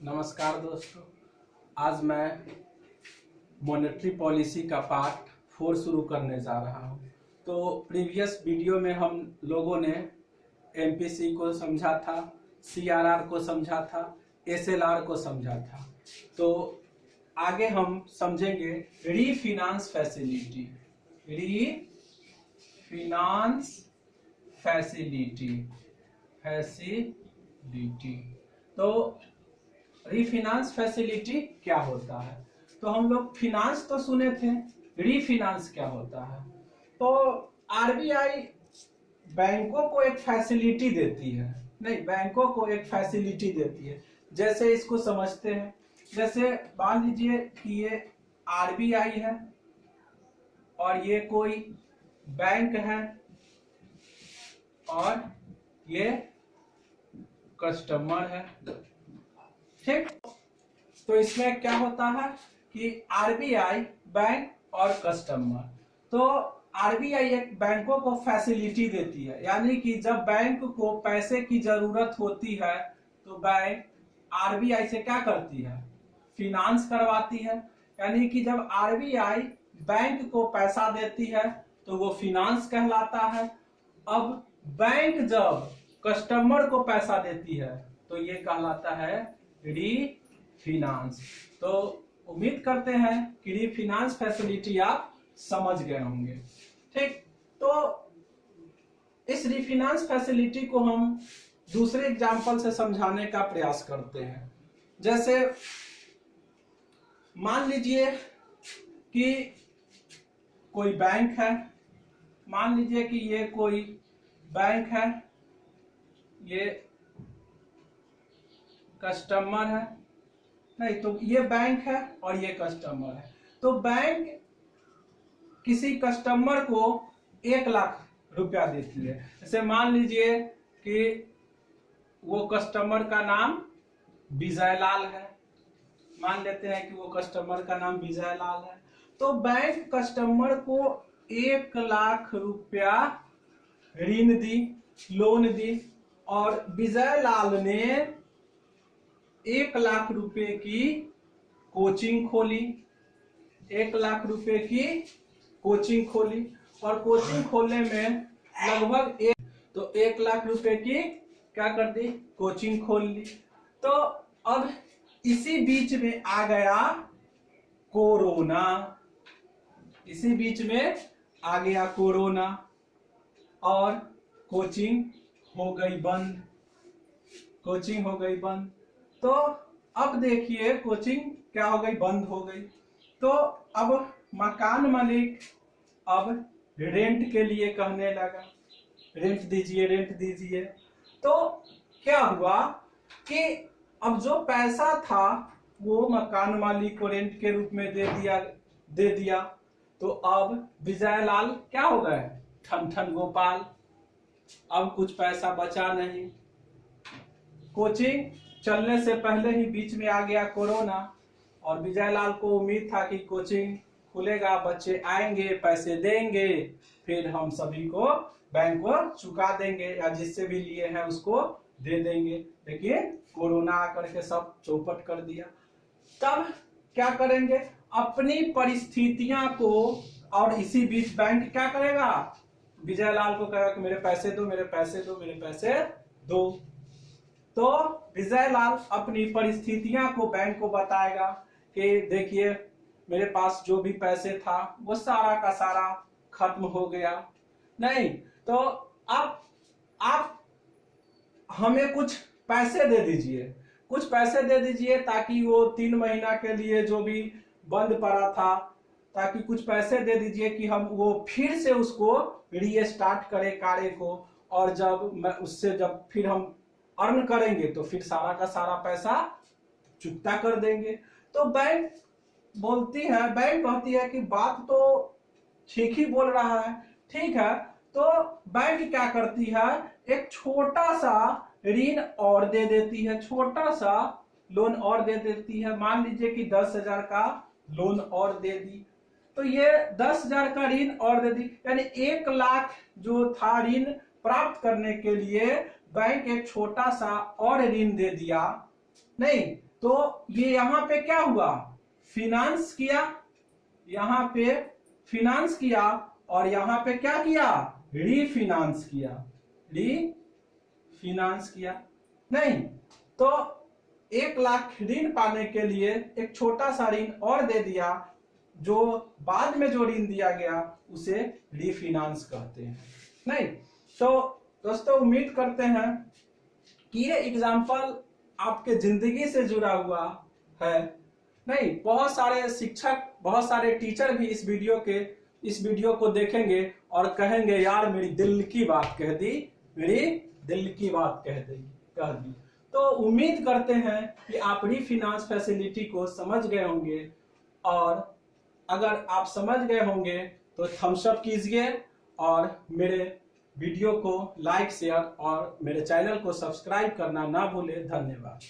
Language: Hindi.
नमस्कार दोस्तों, आज मैं मॉनेटरी पॉलिसी का पार्ट 4 शुरू करने जा रहा हूं। तो प्रीवियस वीडियो में हम लोगों ने एमपीसी को समझा था, सीआरआर को समझा था, एसएलआर को समझा था। तो आगे हम समझेंगे रीफिनांस फैसिलिटी। तो रीफिनांस फैसिलिटी क्या होता है? तो हम लोग फिनांस तो सुने थे, रीफिनांस क्या होता है? तो आरबीआई बैंकों को एक फैसिलिटी देती है, नहीं, बैंकों को एक फैसिलिटी देती है। जैसे इसको समझते हैं, जैसे मान लीजिए कि ये आरबीआई है और ये कोई बैंक है और ये कस्टमर है, ठीक। तो इसमें क्या होता है कि आरबीआई बैंक और कस्टमर, तो आरबीआई एक बैंकों को फैसिलिटी देती है, यानी कि जब बैंक को पैसे की जरूरत होती है तो बैंक आरबीआई से क्या करती है? फिनांस करवाती है। यानी कि जब आरबीआई बैंक को पैसा देती है तो वो फिनांस कहलाता है। अब बैंक जब कस्टमर को पैसा देती है तो ये कहलाता है रीफिनांस। तो उम्मीद करते हैं कि रीफिनांस फैसिलिटी आप समझ गए होंगे, ठीक। तो इस रीफिनांस फैसिलिटी को हम दूसरे एग्जांपल से समझाने का प्रयास करते हैं। जैसे मान लीजिए कि कोई बैंक है, मान लीजिए कि ये कोई बैंक है, ये कस्टमर है, नहीं तो ये बैंक है और ये कस्टमर है। तो बैंक किसी कस्टमर को 1 लाख रुपया देती है। जैसे मान लीजिए कि वो कस्टमर का नाम विजय लाल है, मान लेते हैं कि वो कस्टमर का नाम विजय लाल है। तो बैंक कस्टमर को 1 लाख रुपया ऋण दी, लोन दी, और विजय लाल ने 1 लाख रुपए की कोचिंग खोली, 1 लाख रुपए की कोचिंग खोली, और कोचिंग खोलने में लगभग 1 लाख रुपए की क्या कर दी? कोचिंग खोल ली। तो अब इसी बीच में आ गया कोरोना, इसी बीच में आ गया कोरोना और कोचिंग हो गई बंद, कोचिंग हो गई बंद। तो अब देखिए कोचिंग क्या हो गई? बंद हो गई। तो अब मकान मालिक अब रेंट के लिए कहने लगा, रेंट दीजिए, रेंट दीजिए। तो क्या हुआ कि अब जो पैसा था वो मकान मालिक को रेंट के रूप में दे दिया। तो अब विजय लाल क्या हो गए? ठन ठन गोपाल। अब कुछ पैसा बचा नहीं। कोचिंग चलने से पहले ही बीच में आ गया कोरोना, और विजय लाल को उम्मीद था कि कोचिंग खुलेगा, बच्चे आएंगे, पैसे देंगे, फिर हम सभी को बैंक को चुका देंगे या जिससे भी लिए हैं उसको दे देंगे। लेकिन कोरोना आकर के सब चौपट कर दिया। तब क्या करेंगे? अपनी परिस्थितियां को, और इसी बीच बैंक क्या करेगा? विजय लाल को कहेगा कि मेरे पैसे दो, मेरे पैसे दो, मेरे पैसे दो। तो विजय लाल अपनी परिस्थितियां को बैंक को बताएगा कि देखिए मेरे पास जो भी पैसे था वो सारा का सारा खत्म हो गया, नहीं तो अब आप हमें कुछ पैसे दे दीजिए, कुछ पैसे दे दीजिए ताकि वो 3 महीना के लिए जो भी बंद पड़ा था, ताकि कुछ पैसे दे दीजिए कि हम वो फिर से उसको रीस्टार्ट करें कार्य को, और जब फिर हम अर्न करेंगे तो फिर सारा का सारा पैसा चुकता कर देंगे। तो बैंक बोलती है, बैंक कहती है कि बात तो ठीक ही बोल रहा है, ठीक है। तो बैंक क्या करती है? एक छोटा सा ऋण और दे देती है, छोटा सा लोन और दे देती है। मान लीजिए कि 10,000 का लोन और दे दी, तो ये 10,000 का ऋण और दे दी, यानी 1 लाख जो था ऋण प्राप्त करने के लिए बैंक एक छोटा सा और ऋण दे दिया, नहीं तो ये यहाँ पे क्या हुआ, फिनांस किया, यहाँ पे फिनांस किया और यहाँ पे क्या किया, रीफिनांस किया, रीफिनांस किया। नहीं तो 1 लाख ऋण पाने के लिए एक छोटा सा ऋण और दे दिया, जो बाद में जो ऋण दिया गया उसे रीफिनांस कहते हैं। नहीं तो दोस्तों उम्मीद करते हैं कि ये एग्जाम्पल आपके जिंदगी से जुड़ा हुआ है। नहीं, बहुत सारे शिक्षक, बहुत सारे टीचर भी इस वीडियो को देखेंगे और कहेंगे यार मेरी दिल की बात कह दी, मेरी दिल की बात कह दी। तो उम्मीद करते हैं कि आप रीफिनांस फैसिलिटी को समझ गए होंगे, और अगर आप समझ गए होंगे तो थम्स अप कीजिए और मेरे वीडियो को लाइक, शेयर और मेरे चैनल को सब्सक्राइब करना ना भूलें। धन्यवाद।